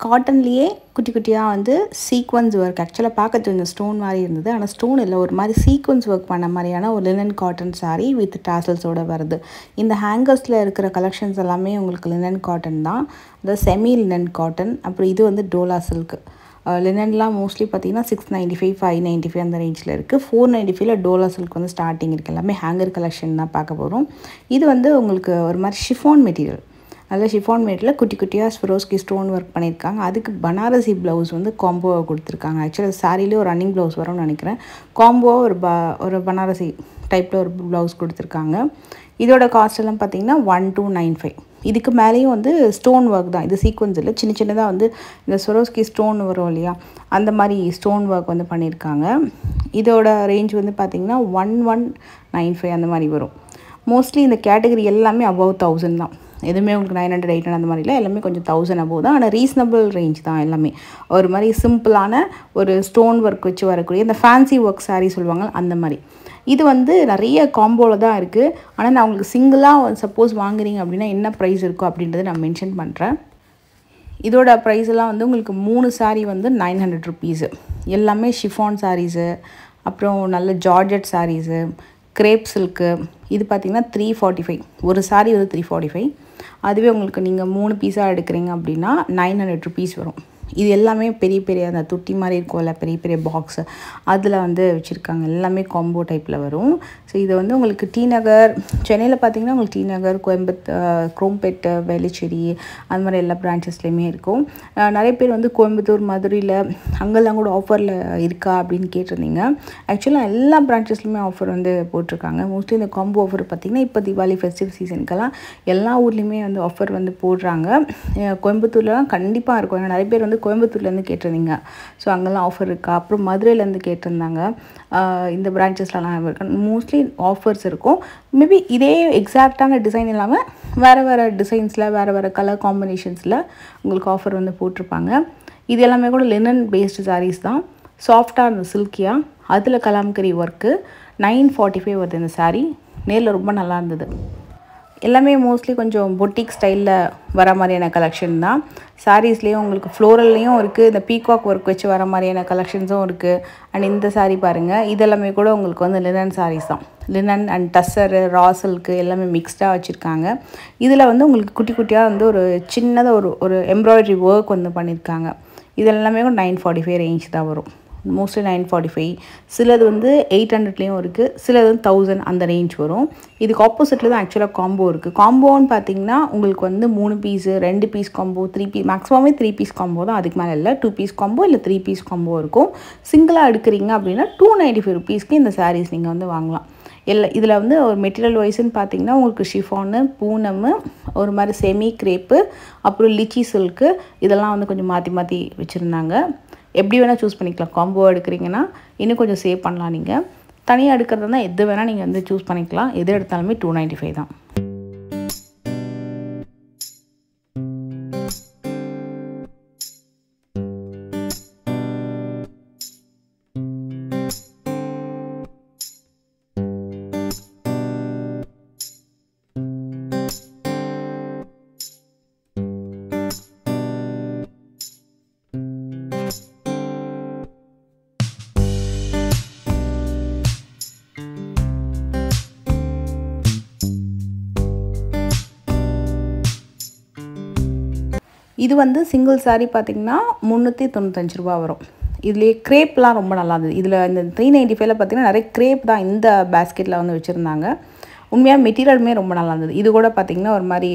காட்டன்லேயே குட்டி குட்டியாக வந்து சீக்வன்ஸ் ஒர்க் ஆக்சுவலாக பார்க்கறது இந்த ஸ்டோன் மாதிரி இருந்தது. ஆனால் ஸ்டோன் இல்லை, ஒரு மாதிரி சீக்வன்ஸ் ஒர்க் பண்ண மாதிரியான ஒரு லினன் காட்டன் saree வித் டாசல்ஸோடு வருது. இந்த ஹேங்கர்ஸில் இருக்கிற கலெக்ஷன்ஸ் எல்லாமே உங்களுக்கு லினன் காட்டன் தான், அதாவது செமி லினன் காட்டன். அப்புறம் இது வந்து டோலா சில்க். லினன்லாம் மோஸ்ட்லி பார்த்தீங்கன்னா 695 595 அந்த ரேஞ்சில் இருக்குது. 495ல டோலா சில்க் வந்து ஸ்டார்டிங் இருக்குது. எல்லாமே ஹேங்கர் கலெக்ஷன் தான் பார்க்க போகிறோம். இது வந்து உங்களுக்கு ஒரு மாதிரி ஷிஃபான் மெட்டீரியல், அதில் ஷிஃபான் மெட்டீரியல் குட்டி குட்டியாக ஸ்வரோஸ்கி ஸ்டோன் ஒர்க் பண்ணியிருக்காங்க. அதுக்கு பனாரசி ப்ளவுஸ் வந்து காம்போவாக கொடுத்துருக்காங்க. ஆக்சுவலாக சாரிலே ஒரு ரன்னிங் ப்ளவுஸ் வரும்னு நினைக்கிறேன். காம்போவாக ஒரு பனாரசி டைப்பில் ஒரு ப்ளவுஸ் கொடுத்துருக்காங்க. இதோட காஸ்ட் எல்லாம் பார்த்தீங்கன்னா 1295. இதுக்கு மேலேயும் வந்து ஸ்டோன் ஒர்க் தான், இது சீக்வன்ஸ் இல்லை, சின்ன சின்னதாக வந்து இந்த ஸ்வரோஸ்கி ஸ்டோன் வரும் இல்லையா, அந்த மாதிரி ஸ்டோன் ஒர்க் வந்து பண்ணியிருக்காங்க. இதோட ரேஞ்ச் வந்து பார்த்திங்கன்னா 1195 அந்த மாதிரி வரும். மோஸ்ட்லி இந்த கேட்டகரி எல்லாமே அபவ் 1000 தான். எதுவுமே உங்களுக்கு 900 800 அந்த மாதிரி இல்லை, எல்லாமே கொஞ்சம் 1000 அபவ் தான். ஆனால் ரீசனபிள் ரேஞ்ச் தான் எல்லாமே. ஒரு மாதிரி சிம்பிளான ஒரு ஸ்டோன் ஒர்க் வச்சு வரக்கூடிய இந்த ஃபேன்சி ஒர்க் சாரீ சொல்லுவாங்க, அந்த மாதிரி. இது வந்து நிறைய காம்போவில் தான் இருக்குது. ஆனால் நான் உங்களுக்கு சிங்கிளாக சப்போஸ் வாங்குறீங்க அப்படின்னா என்ன ப்ரைஸ் இருக்கோ அப்படின்றத நான் மென்ஷன் பண்ணுறேன். இதோட ப்ரைஸெல்லாம் வந்து உங்களுக்கு 3 சாரீ வந்து 900 ருபீஸு. எல்லாமே ஷிஃபான் சாரீஸு, அப்புறம் நல்ல ஜார்ஜெட் சாரீஸு, கிரேப் சில்க்கு. இது பார்த்திங்கன்னா 345. ஒரு சாரீ வந்து 345. அதுவே உங்களுக்கு நீங்கள் 3 பீஸாக எடுக்கிறீங்க அப்படின்னா 900 ருபீஸ் வரும். இது எல்லாமே பெரிய பெரிய அந்த தொட்டி மாதிரி இருக்கும்ல, பெரிய பெரிய பாக்ஸு, அதில் வந்து வச்சுருக்காங்க. எல்லாமே காம்போ டைப்பில் வரும். ஸோ இது வந்து உங்களுக்கு டி நகர், சென்னையில் பார்த்தீங்கன்னா உங்களுக்கு டி நகர், குரோம்பேட்டு, வேலுச்சேரி, அந்த மாதிரி எல்லா பிரான்ச்சஸ்லேயுமே இருக்கும். நிறைய பேர் வந்து கோயம்புத்தூர், மதுரையில் அங்கெல்லாம் கூட ஆஃபரில் இருக்கா அப்படின்னு கேட்டிருந்தீங்க. ஆக்சுவலாக எல்லா பிரான்ச்சஸ்லையுமே ஆஃபர் வந்து போட்டிருக்காங்க. மோஸ்ட்லி இந்த காம்போ ஆஃபர் பார்த்திங்கன்னா இப்போ தீபாவளி ஃபெஸ்டிவ் சீசனுக்கெல்லாம் எல்லா ஊர்லேயுமே வந்து ஆஃபர் வந்து போடுறாங்க. கோயம்புத்தூர்லாம் கண்டிப்பாக இருக்கும். ஏன்னா நிறைய பேர் வந்து கோயம்புத்தூர்லேருந்து கேட்டிருந்தீங்க, ஸோ அங்கெல்லாம் ஆஃபர் இருக்கா. அப்புறம் மதுரையிலேருந்து கேட்டிருந்தாங்க. இந்த பிரான்ச்சஸ்லாம் இருக்கு, மோஸ்ட்லி ஆஃபர்ஸ் இருக்கும். மேபி இதே எக்ஸாக்டான டிசைன் இல்லாமல் வேறு வேறு டிசைன்ஸில், வேறு வேறு கலர் காம்பினேஷன்ஸில் உங்களுக்கு ஆஃபர் வந்து போட்டிருப்பாங்க. இது எல்லாமே கூட லினன் பேஸ்டு சாரீஸ் தான், சாஃப்டாக இருந்த சில்கியாக. அதில் கலாம்கரி ஒர்க்கு 945 வருது இந்த சாரீ. நேரில் ரொம்ப நல்லா இருந்தது. எல்லாமே மோஸ்ட்லி கொஞ்சம் பொட்டிக் ஸ்டைலில் வர மாதிரியான கலெக்ஷன் தான். சாரீஸ்லேயும் உங்களுக்கு ஃப்ளோரல்லையும் இருக்குது, இந்த பீகாக் ஒர்க் வச்சு வர மாதிரியான கலெக்ஷன்ஸும் இருக்குது. அண்ட் இந்த சாரீ பாருங்கள், இதெல்லாமே கூட உங்களுக்கு வந்து லினன் சாரீஸ் தான். லினன் அண்ட் டஸ்ஸரு, ரா சில்க்கு எல்லாமே மிக்ஸ்டாக வச்சுருக்காங்க. இதில் வந்து உங்களுக்கு குட்டி குட்டியாக வந்து ஒரு சின்னதாக ஒரு எம்ப்ராய்டரி ஒர்க் வந்து பண்ணியிருக்காங்க. இது எல்லாமே கூட 945 ரேஞ்ச் தான் வரும். மோஸ்ட்லி 945. சிலது வந்து 800லேயும் இருக்குது, சிலது வந்து 1000 அந்த ரேஞ்ச் வரும். இதுக்கு ஆப்போசிட்டில் தான் ஆக்சுவலாக காம்போ இருக்குது. காம்போன்னு பார்த்தீங்கன்னா உங்களுக்கு வந்து 3 பீஸு, 2 பீஸ் காம்போ, 3 பீஸ், மேக்ஸிமமே 3 பீஸ் காம்போ தான், அதுக்கு மேலே இல்லை. 2 பீஸ் காம்போ இல்லை 3 பீஸ் காம்போ இருக்கும். சிங்கிளாக எடுக்கிறீங்க அப்படின்னா 295 ருபீஸ்க்கு இந்த சாரீஸ் நீங்கள் வந்து வாங்கலாம். இதில் வந்து ஒரு மெட்டீரியல் வைஸ்ன்னு பார்த்தீங்கன்னா உங்களுக்கு ஷிஃபானு, பூனமு, ஒரு மாதிரி செமி கிரேப்பு, அப்புறம் லிச்சி சில்க்கு, இதெல்லாம் வந்து கொஞ்சம் மாற்றி மாற்றி வச்சுருந்தாங்க. எப்படி வேணால் சூஸ் பண்ணிக்கலாம். காம்போ எடுக்கிறீங்கன்னா இன்னும் கொஞ்சம் சேவ் பண்ணலாம். நீங்கள் தனியாக எடுக்கிறதா தான் எது வேணால் நீங்கள் வந்து சூஸ் பண்ணிக்கலாம். எது எடுத்தாலுமே 295 தான். இது வந்து சிங்கிள் சாரீ பார்த்திங்கன்னா 395 ரூபா வரும். இதுலேயே க்ரேப்லாம் ரொம்ப நல்லா இருந்தது. இதில் இந்த 395ல் பார்த்திங்கன்னா நிறைய க்ரேப் தான் இந்த பேஸ்கெட்டில் வந்து வச்சுருந்தாங்க. உண்மையாக மெட்டீரியலுமே ரொம்ப நல்லா இருந்தது. இது கூட பார்த்திங்கன்னா ஒரு மாதிரி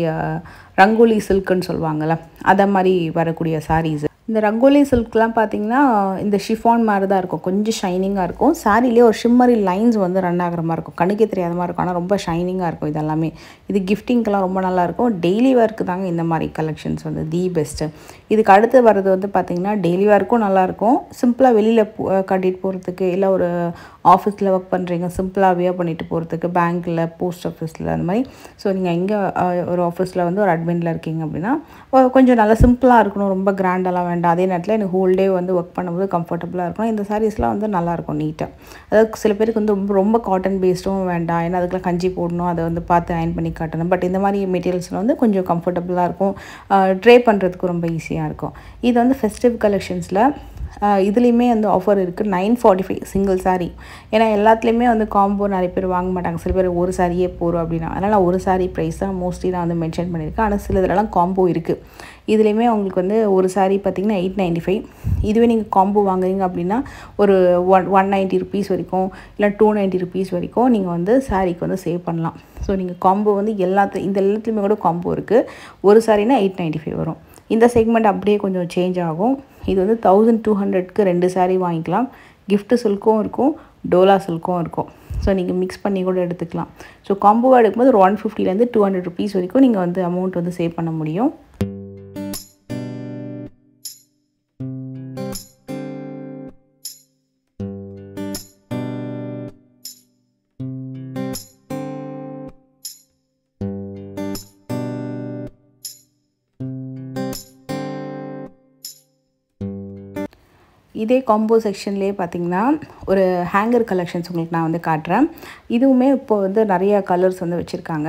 ரங்கோலி சில்க்குன்னு சொல்லுவாங்கள்ல, அதை மாதிரி வரக்கூடிய சாரீஸு. இந்த ரங்கோலி சில்க்லாம் பார்த்திங்கன்னா இந்த ஷிஃபான் மாதிரி தான் இருக்கும், கொஞ்சம் ஷைனிங்காக இருக்கும். சாரிலே ஒரு ஷிம்மரி லைன்ஸ் வந்து ரன் ஆகிற மாதிரி இருக்கும், கண்ணுக்கே தெரியாத மாதிரி இருக்கும். ஆனால் ரொம்ப ஷைனிங்காக இருக்கும். இதெல்லாமே இது கிஃப்டிங்க்கெலாம் ரொம்ப நல்லாயிருக்கும். டெய்லி வேர்க்கு தாங்க இந்த மாதிரி கலெக்ஷன்ஸ் வந்து தி பெஸ்ட்டு. இதுக்கு அடுத்து வர்றது வந்து பார்த்திங்கன்னா டெய்லி வேர்க்கும் நல்லாயிருக்கும். சிம்பிளாக வெளியில் கட்டிட்டு போகிறதுக்கு, இல்லை ஒரு ஆஃபீஸில் ஒர்க் பண்ணுறீங்க, சிம்பிளாக வியர் பண்ணிட்டு போகிறதுக்கு, பேங்க்கில், போஸ்ட் ஆஃபீஸில், அந்த மாதிரி. ஸோ நீங்கள் எங்கே ஒரு ஆஃபீஸில் வந்து ஒரு அட்மினில் இருக்கீங்க அப்படின்னா கொஞ்சம் நல்லா சிம்பிளாக இருக்கணும், ரொம்ப கிராண்டெல்லாம் வேண்டாம், அதே நேரத்தில் எனக்கு ஹோல் டே வந்து ஒர்க் பண்ணும்போது கம்ஃபர்டபுளாக இருக்கும். இந்த சாரீஸ்லாம் வந்து நல்லாயிருக்கும் நீட்டாக. அதாவது சில பேருக்கு வந்து ரொம்ப காட்டன் பேஸ்டும் வேண்டாம், ஏன்னா அதுக்கெலாம் கஞ்சி போடணும், அதை வந்து பார்த்து அயன் பண்ணி காட்டணும். பட் இந்த மாதிரி மெட்டீரியல்ஸில் வந்து கொஞ்சம் கம்ஃபர்டபுளாக இருக்கும், ட்ரே பண்ணுறதுக்கு ரொம்ப ஈஸியாக இருக்கும். இது வந்து ஃபெஸ்டிவ் கலெக்ஷன்ஸில் இதுலேயுமே வந்து ஆஃபர் இருக்குது. 945 சிங்கிள் சாரீ. ஏன்னா எல்லாத்துலேயுமே வந்து காம்போ நிறைய பேர் வாங்க மாட்டாங்க, சில பேர் ஒரு சாரியே போகிறோம் அப்படின்னா. அதனால் நான் ஒரு சாரீ ப்ரைஸ் தான் மோஸ்ட்லி நான் வந்து மென்ஷன் பண்ணியிருக்கேன். ஆனால் சில இதெல்லாம் காம்போ இருக்குது. இதுலேயுமே உங்களுக்கு வந்து ஒரு சாரீ பார்த்திங்கன்னா 895. இதுவே நீங்கள் காம்போ வாங்குறீங்க அப்படின்னா ஒரு 190 ருபீஸ் வரைக்கும், இல்லை 290 ருபீஸ் வரைக்கும் நீங்கள் வந்து சாரீக்கு வந்து சேவ் பண்ணலாம். ஸோ நீங்கள் காம்போ வந்து எல்லாத்துலேயுமே கூட காம்போ இருக்குது. ஒரு சாரீனா 895 வரும். இந்த செக்மெண்ட் அப்படியே கொஞ்சம் சேஞ்ச் ஆகும். இது வந்து 1200க்கு 2 சாரீ வாங்கிக்கலாம். கிஃப்ட் சில்க்கும் இருக்கும், டோலா சில்க்கும் இருக்கும். ஸோ நீங்கள் மிக்ஸ் பண்ணி கூட எடுத்துக்கலாம். ஸோ காம்போவாக எடுக்கும்போது ஒரு 150லேருந்து 200 ருபீஸ் வரைக்கும் நீங்கள் வந்து அமௌண்ட் வந்து சேவ் பண்ண முடியும். இதே காம்போ செக்ஷன்லேயே பார்த்திங்கன்னா ஒரு ஹேங்கர் கலெக்ஷன்ஸ் உங்களுக்கு நான் வந்து காட்டுறேன். இதுவுமே இப்போ வந்து நிறைய கலர்ஸ் வந்து வச்சுருக்காங்க.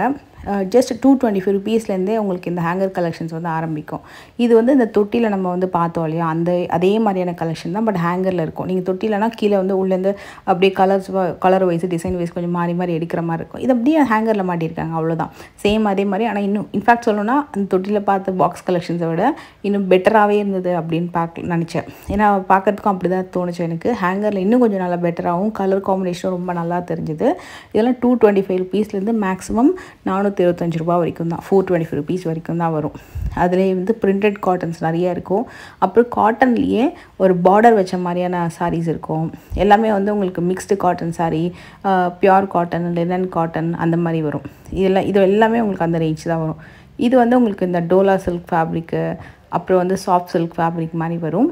ஜஸ்ட் 225 ருபீஸ்லேருந்தே உங்களுக்கு இந்த ஹேங்கர் கலெக்ஷன்ஸ் வந்து ஆரம்பிக்கும். இது வந்து இந்த தொட்டியில் நம்ம வந்து பார்த்தோம் இல்லையா, அதே மாதிரியான கலெக்ஷன் தான், பட் ஹேங்கரில் இருக்கும். நீங்கள் தொட்டிலனா கீழே வந்து உள்ளேருந்து அப்படியே கலர் வைஸ் டிசைன் வைஸ் கொஞ்சம் மாறி மாறி எடுக்கிற மாதிரி இருக்கும். இது அப்படியே ஹேங்கரில் மாட்டியிருக்காங்க, அவ்வளோதான். சேம் அதே மாதிரி. ஆனால் இன்னும் இன்ஃபேக்ட் சொல்லணும்னா அந்த தொட்டியில் பார்த்த பாக்ஸ் கலெக்ஷன்ஸை விட இன்னும் பெட்டராகவே இருந்தது அப்படின்னு நினச்சேன். ஏன்னா பார்க்குறதுக்கும் அப்படி தான் தோணுச்சு எனக்கு. ஹேங்கரில் இன்னும் கொஞ்சம் நல்லா பெட்டராகவும் கலர் காம்பினேஷனும் ரொம்ப நல்லா தெரிஞ்சுது. இதெல்லாம் 225 ருபீஸ்லேருந்து மேக்ஸிமம் 425 ரூபா வரைக்கும் தான், 425 ருபீஸ் வரைக்கும் தான் வரும். அதிலே வந்து பிரிண்டட் காட்டன்ஸ் நிறைய இருக்கும். அப்புறம் காட்டன்லேயே ஒரு பார்டர் வச்ச மாதிரியான சாரீஸ் இருக்கும். எல்லாமே வந்து உங்களுக்கு mixed cotton sari, pure cotton, linen cotton அந்த மாதிரி வரும். இது எல்லாமே உங்களுக்கு அந்த ரேஞ்ச் தான் வரும். இது வந்து உங்களுக்கு இந்த டோலா சில்க் ஃபேப்ரிக்கு, அப்புறம் வந்து சாஃப்ட் சில்க் ஃபேப்ரிக் மாதிரி வரும்.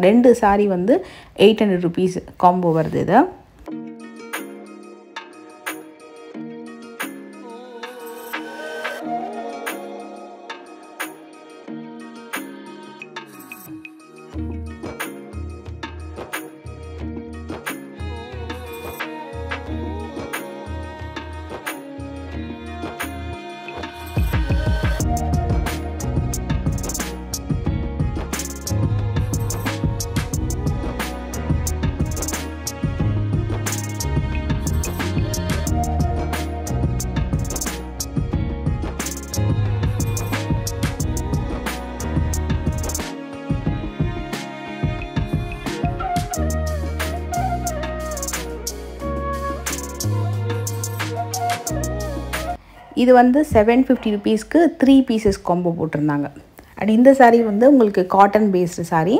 2 சாரீ வந்து 800 ருபீஸ் காம்போ வருது. இது இது வந்து 750 ருபீஸ்க்கு 3 பீசஸ் காம்போ போட்டிருந்தாங்க. அண்ட் இந்த சாரீ வந்து உங்களுக்கு காட்டன் பேஸ்டு சாரீ,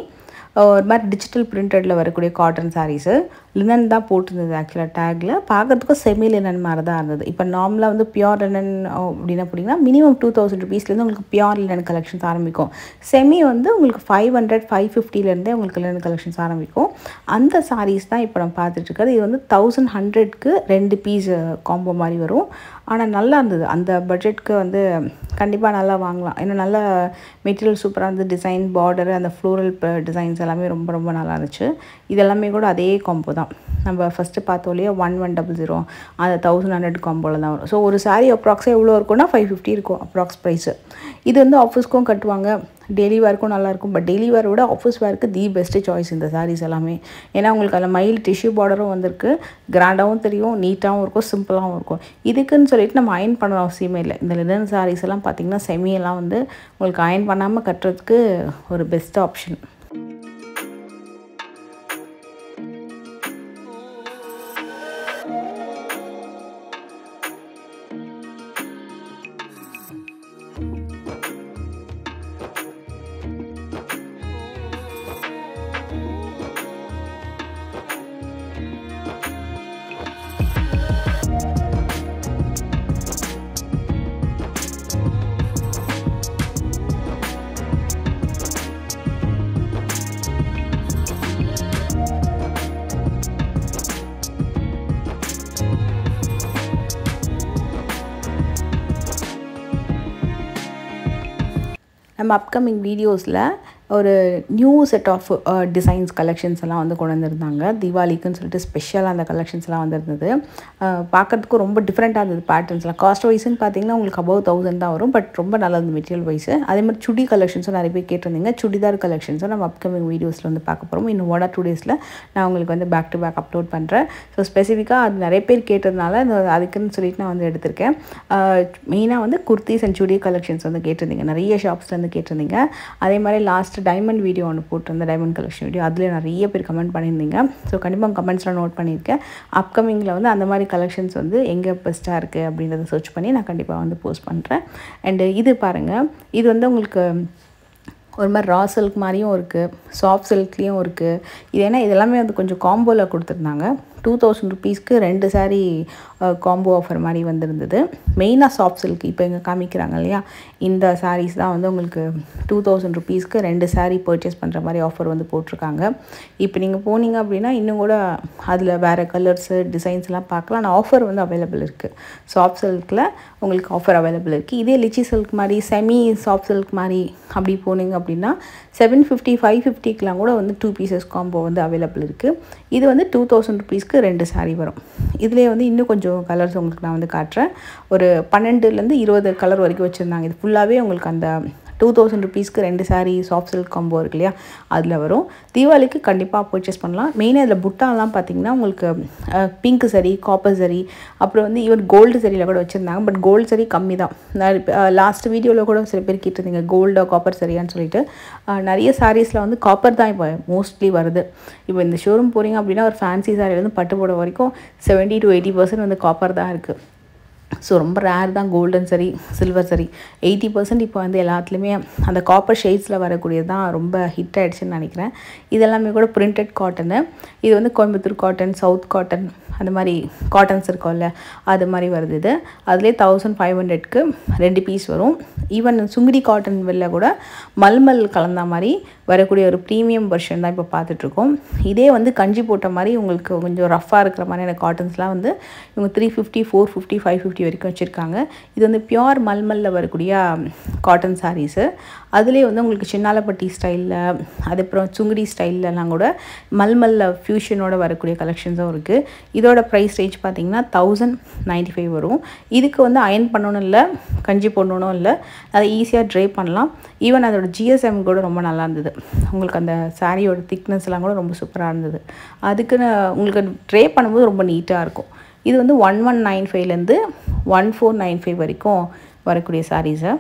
ஒரு மாதிரி டிஜிட்டல் பிரிண்டடில் வரக்கூடிய காட்டன் சாரீஸு. லினன் தான் போட்டிருந்தது ஆக்சுவலாக டேக்கில். பார்க்குறதுக்கும் செமி லினன் மாதிரி தான் இருந்தது. இப்போ நார்மலாக வந்து பியோர் லினன் அப்படின்னு அப்படின்னா மினிமம் 2000 ருபீஸ்லேருந்து உங்களுக்கு பியோர் லினன் கலெக்ஷன்ஸ் ஆரம்பிக்கும். செமி வந்து உங்களுக்கு 500, 550லேருந்தே உங்களுக்கு லினன் கலெக்ஷன்ஸ் ஆரம்பிக்கும். அந்த சாரீஸ் தான் இப்போ நம்ம பார்த்துட்ருக்கிறது. இது வந்து 1100க்கு 2 பீஸ் காம்போ மாதிரி வரும். ஆனால் நல்லா இருந்தது. அந்த பட்ஜெட்க்கு வந்து கண்டிப்பாக நல்லா வாங்கலாம். ஏன்னா நல்ல மெட்டீரியல் சூப்பராக இருந்தது. டிசைன், பார்டரு, அந்த ஃப்ளோரல் டிசைன்ஸ் எல்லாமே ரொம்ப ரொம்ப நல்லா இருந்துச்சு. இதெல்லாமே கூட அதே காம்போ தான். நம்ம ஃபஸ்ட்டு பார்த்தோம் இல்லையா 1100, அந்த 1100 காம்போவில் தான் வரும். ஸோ ஒரு சாரீ அப்ராக்ஸாக எவ்வளோ இருக்கும்னா 550 இருக்கும் அப்ராக்ஸ் ப்ரைஸு. இது வந்து ஆஃபீஸ்க்கும் கட்டுவாங்க, டெய்லி வேர்க்கும் நல்லாயிருக்கும். பட் டெய்லி வேரை விட ஆஃபீஸ் வேருக்கு தி பெஸ்ட்டு சாய்ஸ் இந்த சாரீஸ் எல்லாமே. ஏன்னா உங்களுக்கு அதில் மைல்டு டிஷ்யூ பார்டரும் வந்திருக்கு, கிராண்டாகவும் தெரியும், நீட்டாகவும் இருக்கும், சிம்பிளாகவும் இருக்கும். இதுக்குன்னு சொல்லிட்டு நம்ம அயன் பண்ண அவசியமே இல்லை. இந்த லினன் சாரீஸ் எல்லாம் பார்த்திங்கன்னா செமியெல்லாம் வந்து உங்களுக்கு அயன் பண்ணாமல் கட்டுறதுக்கு ஒரு பெஸ்ட் ஆப்ஷன். நம்ம அப்கமிங் வீடியோஸில் ஒரு new set of designs collections எல்லாம் வந்து கொண்டு வந்திருந்தாங்க. தீபாவளிக்குன்னு சொல்லிட்டு ஸ்பெஷலாக அந்த கலெக்ஷன்ஸ்லாம் வந்திருந்தது. பார்க்குறதுக்கு ரொம்ப டிஃப்ரெண்ட்டாக இருந்தது பேட்டர்ன்ஸ்லாம். காஸ்ட் வைஸ்ன்னு பார்த்தீங்கன்னா உங்களுக்கு அபவ் 1000 தான் வரும். பட் ரொம்ப நல்லா இருந்தது மெட்டீரியல் வைஸ். அதே மாதிரி சுடி கலெக்ஷன்ஸும் நிறைய பேர் கேட்டிருந்தீங்க. சுடிதார் கலெக்ஷன்ஸும் நம்ம அப்கமிங் வீடியோஸில் வந்து பார்க்க போகிறோம். இன்னும் 1 or 2 டேஸில் நான் உங்களுக்கு வந்து பேக் டு பேக் அப்லோட் பண்ணுறேன். ஸோ ஸ்பெசிஃபிக்காக அது நிறைய பேர் கேட்டதுனால அதுக்குன்னு சொல்லிட்டு நான் வந்து எடுத்திருக்கேன். மெயினாக வந்து குர்த்திஸ் அண்ட் சுடி கலெக்ஷன்ஸ் வந்து கேட்டிருந்தீங்க. நிறைய ஷாப்ஸ்லேருந்து கேட்டிருந்தீங்க. அதே மாதிரி லாஸ்ட் டைமண்ட் வீடியோ ஒன்று போட்டிருந்தேன், டைமண்ட் கலெக்ஷன் வீடியோ. அதில் நிறைய பேர் கமெண்ட் பண்ணியிருந்தீங்க. ஸோ கண்டிப்பாக கமெண்ட்ஸில் நோட் பண்ணியிருக்கேன். அப்கமிங்கில் வந்து அந்த மாதிரி கலெக்ஷன்ஸ் வந்து எங்கே பெஸ்ட்டாக இருக்குது அப்படின்றத சர்ச் பண்ணி நான் கண்டிப்பாக வந்து போஸ்ட் பண்ணுறேன். அண்டு இது பாருங்கள், இது வந்து உங்களுக்கு ஒரு மாதிரி ரா சில்க் மாதிரியும் இருக்குது, சாஃப்ட் சில்க்லேயும் இருக்குது. இது ஏன்னா இதெல்லாமே வந்து கொஞ்சம் காம்போவில் கொடுத்துருந்தாங்க. 2000 ருபீஸ்க்கு 2 சாரீ காம்போ ஆஃபர் மாதிரி வந்திருந்தது. மெயினாக சாஃப்ட் சில்க் இப்போ இங்கே காமிக்கிறாங்க இல்லையா, இந்த சாரீஸ் தான் வந்து உங்களுக்கு 2000 ருபீஸ்க்கு 2 சாரீ பர்ச்சேஸ் பண்ணுற மாதிரி ஆஃபர் வந்து போட்டிருக்காங்க. இப்போ நீங்கள் போனீங்க அப்படின்னா இன்னும் கூட அதில் வேறு கலர்ஸு டிசைன்ஸ்லாம் பார்க்கலாம். ஆனால் ஆஃபர் வந்து அவைலபிள் இருக்குது. சாஃப்ட் சில்கில் உங்களுக்கு ஆஃபர் அவைலபிள் இருக்குது. இதே லிச்சி சில்க் மாதிரி செமி சாஃப்ட் சில்க் மாதிரி அப்படி போனீங்க அப்படின்னா 750 550க்கெலாம் கூட வந்து 2 பீசஸ் காம்போ வந்து அவைலபிள் இருக்குது. இது வந்து 2000 ருபீஸ்க்கு 2 சாரீ வரும். இதிலே வந்து இன்னும் கொஞ்சம் கலர்ஸ் உங்களுக்கு நான் வந்து காட்டுறேன். ஒரு 12லேருந்து 20 கலர் வரைக்கும் வச்சுருந்தாங்க. இது ஃபுல்லாகவே உங்களுக்கு அந்த 2000 ருபீஸ்க்கு 2 சாரீ சாஃப்ட் சில்க் காம்போ இருக்கு இல்லையா, அதில் வரும். தீபாவளிக்கு கண்டிப்பாக பர்ச்சேஸ் பண்ணலாம். மெயினாக இதில் புட்டாலாம் பார்த்தீங்கன்னா உங்களுக்கு பிங்க் சரி, காப்பர் சரி, அப்புறம் வந்து ஈவன் கோல்டு சரியில் கூட வச்சுருந்தாங்க. பட் கோல்டு சரி கம்மி தான். லாஸ்ட் வீடியோவில் கூட சில பேர் கேட்டிருந்தீங்க கோல்டோ காப்பர் சரியான்னு சொல்லிட்டு. நிறைய சாரீஸில் வந்து காப்பர் தான் இப்போ மோஸ்ட்லி வருது. இப்போ இந்த ஷோரூம் போகிறீங்க அப்படின்னா ஒரு ஃபேன்சி சாரிலேருந்து பட்டு போட வரைக்கும் 70 to 80% வந்து காப்பர் தான் இருக்குது. ஸோ ரொம்ப ரேர் தான் கோல்டன் சரி, சில்வர் சரி. 80% இப்போ வந்து எல்லாத்துலேயுமே அந்த காப்பர் ஷேட்ஸில் வரக்கூடியது தான் ரொம்ப ஹிட் ஆகிடுச்சுன்னு நினைக்கிறேன். இதெல்லாமே கூட பிரிண்டட் காட்டனு. இது வந்து கோயம்புத்தூர் காட்டன், சவுத் காட்டன், அந்த மாதிரி காட்டன்ஸ் இருக்கும்ல, அது மாதிரி வருது. இது அதுலேயே 1500க்கு 2 பீஸ் வரும். ஈவன் சுங்குடி காட்டன் வெளில கூட மல்மல் கலந்த மாதிரி வரக்கூடிய ஒரு ப்ரீமியம் வெர்ஷன் தான் இப்போ பார்த்துட்ருக்கோம். இதே வந்து கஞ்சி போட்ட மாதிரி உங்களுக்கு கொஞ்சம் ரஃப்பாக இருக்கிற மாதிரியான காட்டன்ஸ்லாம் வந்து இவங்க 350 450 550 வரைக்கும் வச்சுருக்காங்க. இது வந்து பியோர் மல்மலில் வரக்கூடிய காட்டன் சாரீஸு. அதுலேயே வந்து உங்களுக்கு சின்னாலப்பட்டி ஸ்டைலில், அதுக்கப்புறம் சுங்குடி ஸ்டைல்லலாம் கூட மல்மலில் ஃபியூஷனோட வரக்கூடிய கலெக்ஷன்ஸும் இருக்குது. இதோட ப்ரைஸ் ரேஞ்ச் பார்த்திங்கன்னா 1095 வரும். இதுக்கு வந்து அயன் பண்ணணும் இல்லை, கஞ்சி போடணும் இல்லை, அதை ஈஸியாக ட்ரை பண்ணலாம். ஈவன் அதோட GSM கூட ரொம்ப நல்லா இருந்தது. உங்களுக்கு அந்த சாரியோட திக்னஸ்லாம் கூட ரொம்ப சூப்பராக இருந்தது. அதுக்குன்னு உங்களுக்கு ட்ரை பண்ணும்போது ரொம்ப நீட்டாக இருக்கும். இது வந்து 1195லேருந்து 1495 வரைக்கும் வரக்கூடிய சாரீஸை.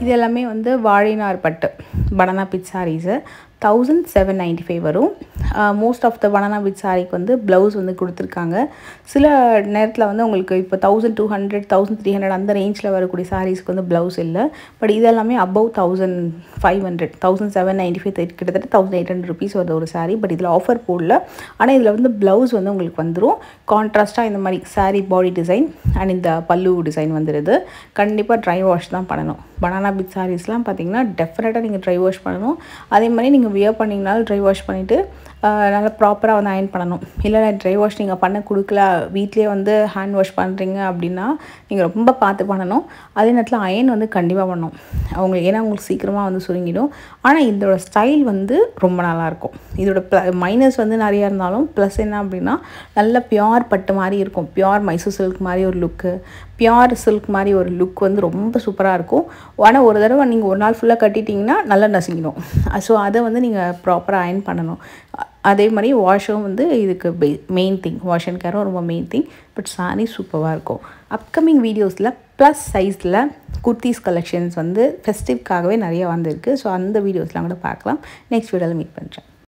இது எல்லாமே வந்து வாழைநார் பட்டு பனானா பிட் சாரீஸு 1795 வரும். Most of the banana pith சாரிக்கு வந்து ப்ளவுஸ் வந்து கொடுத்துருக்காங்க. சில நேரத்தில் வந்து உங்களுக்கு இப்போ 1200 1300 அந்த ரேஞ்சில் வரக்கூடிய சாரீஸ்க்கு வந்து ப்ளவுஸ் இல்லை. பட் இதெல்லாமே அபவ் 1500 1795 கிட்டத்தட்ட 1800 ருபீஸ் வருது ஒரு சாரீ. பட் இதில் ஆஃபர் போடல. ஆனால் இதில் வந்து ப்ளவுஸ் வந்து உங்களுக்கு வந்துடும். கான்ட்ராஸ்ட்டாக இந்த மாதிரி சாரீ பாடி டிசைன் அண்ட் இந்த பல்லு டிசைன் வந்துடுது. கண்டிப்பாக ட்ரை வாஷ் தான் பண்ணணும். பனானா பிட் சாரீஸ்லாம் பார்த்தீங்கன்னா டெஃபினட்டாக நீங்கள் ட்ரை வாஷ் பண்ணணும். அதே மாதிரி நீங்கள் வியர் பண்ணிங்கனாலும் ட்ரை வாஷ் பண்ணிவிட்டு நல்லா ப்ராப்பராக வந்து அயன் பண்ணணும். இல்லை ட்ரை வாஷ் நீங்கள் பண்ண கொடுக்கல, வீட்டிலே வந்து ஹேண்ட் வாஷ் பண்ணுறீங்க அப்படின்னா நீங்கள் ரொம்ப பார்த்து பண்ணணும். அதே நேரத்தில் அயன் வந்து கண்டிப்பாக பண்ணணும் ஏன்னா உங்களுக்கு சீக்கிரமாக வந்து சுருங்கிடும். ஆனால் இதோட ஸ்டைல் வந்து ரொம்ப நல்லாயிருக்கும். இதோட மைனஸ் வந்து நிறையா இருந்தாலும் ப்ளஸ் என்ன அப்படின்னா நல்ல பியோர் பட்டு மாதிரி இருக்கும். பியோர் மைசூர் சில்க் மாதிரி ஒரு லுக்கு, பியோர் சில்க் மாதிரி ஒரு லுக் வந்து ரொம்ப சூப்பராக இருக்கும். ஆனால் ஒரு தடவை நீங்கள் ஒரு நாள் ஃபுல்லாக கட்டிட்டிங்கன்னா நல்லா நசுங்கிடும். ஸோ அதை வந்து நீங்கள் ப்ராப்பராக அயன் பண்ணணும். அதே மாதிரி வாஷும் வந்து இதுக்கு மெயின் திங். வாஷ் அண்ட் கேரும் ரொம்ப மெயின் திங். பட் சாரி சூப்பராக இருக்கும். அப்கமிங் வீடியோஸில் ப்ளஸ் சைஸில் குர்த்திஸ் கலெக்ஷன்ஸ் வந்து ஃபெஸ்டிவ்க்காகவே நிறைய வந்திருக்கு. ஸோ அந்த வீடியோஸ்லாம் கூட பார்க்கலாம். நெக்ஸ்ட் வீடியோவில் மீட் பண்ணுறேன்.